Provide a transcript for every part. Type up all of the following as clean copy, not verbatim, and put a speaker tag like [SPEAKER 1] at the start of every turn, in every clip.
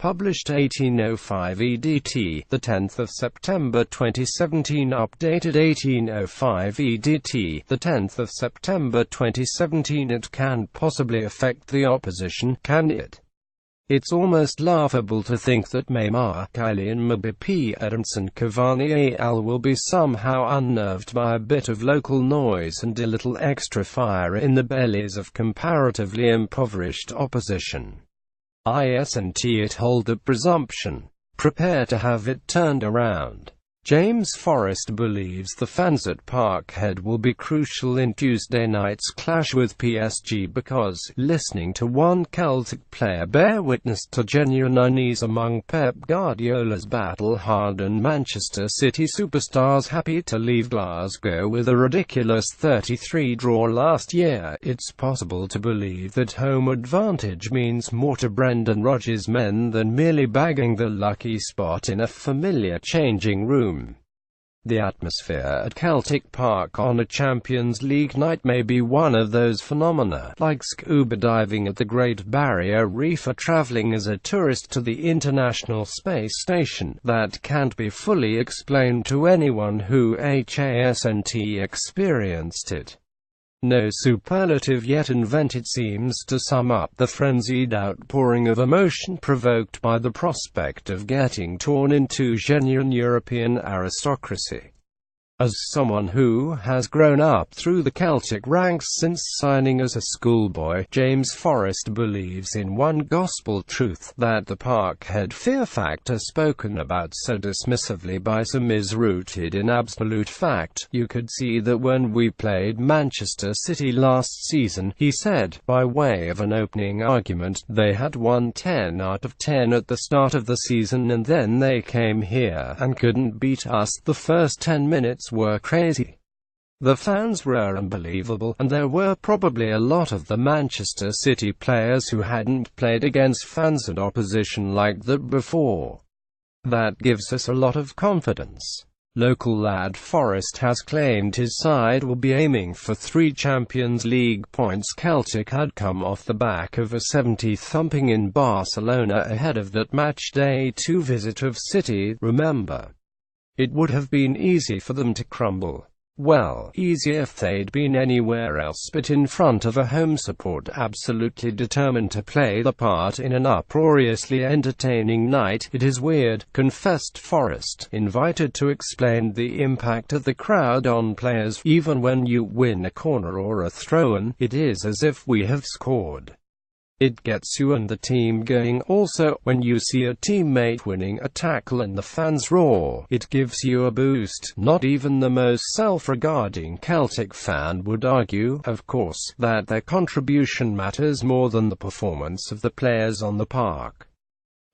[SPEAKER 1] Published 1805 EDT, the 10th of September 2017. Updated 1805 EDT, the 10th of September 2017. It can't possibly affect the opposition, can it? It's almost laughable to think that Neymar, Kylian Mbappe, Edinson Cavani al will be somehow unnerved by a bit of local noise and a little extra fire in the bellies of comparatively impoverished opposition. Isn't it hold the presumption? Prepare to have it turned around. James Forrest believes the fans at Parkhead will be crucial in Tuesday night's clash with PSGBecause listening to one Celtic player bear witness to genuine unease among Pep Guardiola's battle-hardened Manchester City superstars happy to leave Glasgow with a ridiculous 33 draw last year. It's possible to believe that home advantage means more to Brendan Rodgers' men than merely bagging the lucky spot in a familiar changing room. The atmosphere at Celtic Park on a Champions League night may be one of those phenomena, like scuba diving at the Great Barrier Reef or traveling as a tourist to the International Space Station, that can't be fully explained to anyone who hasn't experienced it. No superlative yet invented seems to sum up the frenzied outpouring of emotion provoked by the prospect of getting torn into genuine European aristocracy. As someone who has grown up through the Celtic ranks since signing as a schoolboy, James Forrest believes in one gospel truth, that the Parkhead fear factor spoken about so dismissively by some is rooted in absolute fact. You could see that when we played Manchester City last season, he said, by way of an opening argument, they had won 10 out of 10 at the start of the season and then they came here and couldn't beat us. The first 10 minutes were crazy. The fans were unbelievable, and there were probably a lot of the Manchester City players who hadn't played against fans and opposition like that before. That gives us a lot of confidence. Local lad Forrest has claimed his side will be aiming for 3 Champions League points. Celtic had come off the back of a 70 thumping in Barcelona ahead of that match day 2 visit of City, remember. It would have been easy for them to crumble. Well, easy if they'd been anywhere else, but in front of a home support absolutely determined to play the part in an uproariously entertaining night. It is weird, confessed Forrest, invited to explain the impact of the crowd on players. Even when you win a corner or a throw-in, it is as if we have scored. It gets you and the team going. Also, when you see a teammate winning a tackle and the fans roar, it gives you a boost. Not even the most self-regarding Celtic fan would argue, of course, that their contribution matters more than the performance of the players on the park,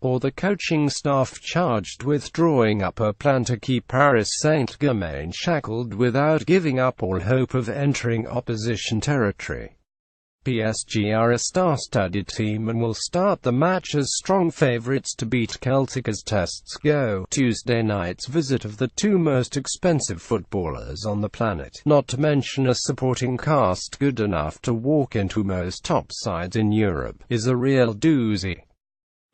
[SPEAKER 1] or the coaching staff charged with drawing up a plan to keep Paris Saint-Germain shackled without giving up all hope of entering opposition territory. PSG are a star-studded team and will start the match as strong favourites to beat Celtic as tests go. Tuesday night's visit of the 2 most expensive footballers on the planet, not to mention a supporting cast good enough to walk into most top sides in Europe, is a real doozy.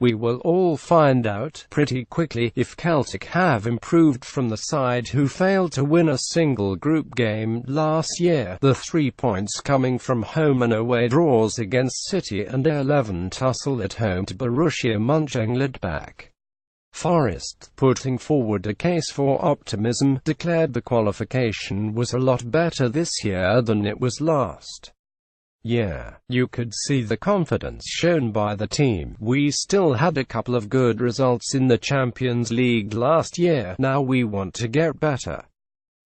[SPEAKER 1] We will all find out, pretty quickly, if Celtic have improved from the side who failed to win a single group game last year, the 3 points coming from home and away draws against City and 11 tussle at home to Borussia Mönchengladbach. Forrest, putting forward a case for optimism, declared the qualification was a lot better this year than it was last. Yeah, you could see the confidence shown by the team. We still had a couple of good results in the Champions League last year. Now we want to get better.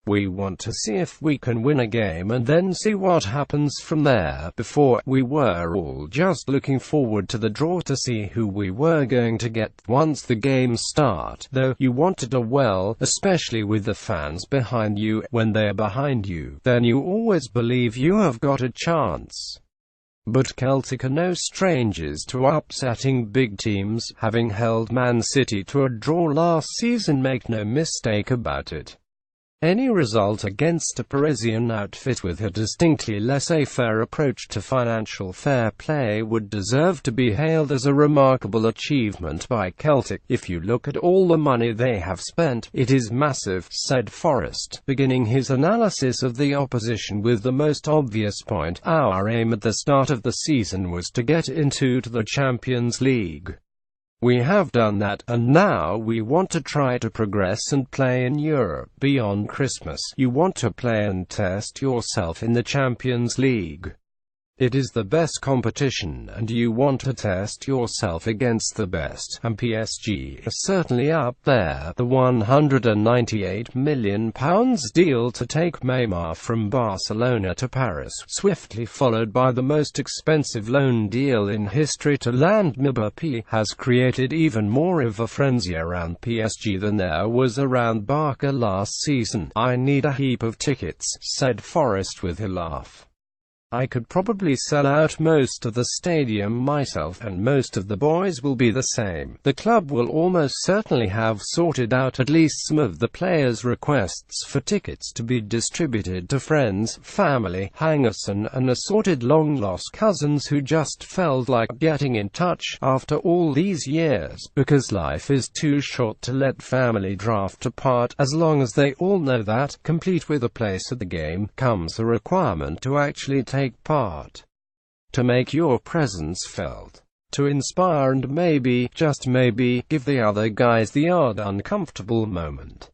[SPEAKER 1] We want to see if we can win a game and then see what happens from there. Before, we were all just looking forward to the draw to see who we were going to get once the games start, though you wanted a well, especially with the fans behind you. When they're behind you, then you always believe you have got a chance. But Celtic are no strangers to upsetting big teams, having held Man City to a draw last season, make no mistake about it. Any result against a Parisian outfit with a distinctly laissez-faire approach to financial fair play would deserve to be hailed as a remarkable achievement by Celtic. If you look at all the money they have spent, it is massive, said Forrest, beginning his analysis of the opposition with the most obvious point: our aim at the start of the season was to get into the Champions League. We have done that, and now we want to try to progress and play in Europe beyond Christmas. You want to play and test yourself in the Champions League. It is the best competition, and you want to test yourself against the best, and PSG is certainly up there. The £198 million deal to take Neymar from Barcelona to Paris, swiftly followed by the most expensive loan deal in history to land Mbappe, has created even more of a frenzy around PSG than there was around Barca last season. I need a heap of tickets, said Forrest with a laugh. I could probably sell out most of the stadium myself, and most of the boys will be the same. The club will almost certainly have sorted out at least some of the players' requests for tickets to be distributed to friends, family, hangers and assorted long-lost cousins who just felt like getting in touch after all these years, because life is too short to let family drift apart. As long as they all know that, complete with a place at the game, comes the requirement to actually take part, to make your presence felt, to inspire and maybe, just maybe, give the other guys the odd uncomfortable moment.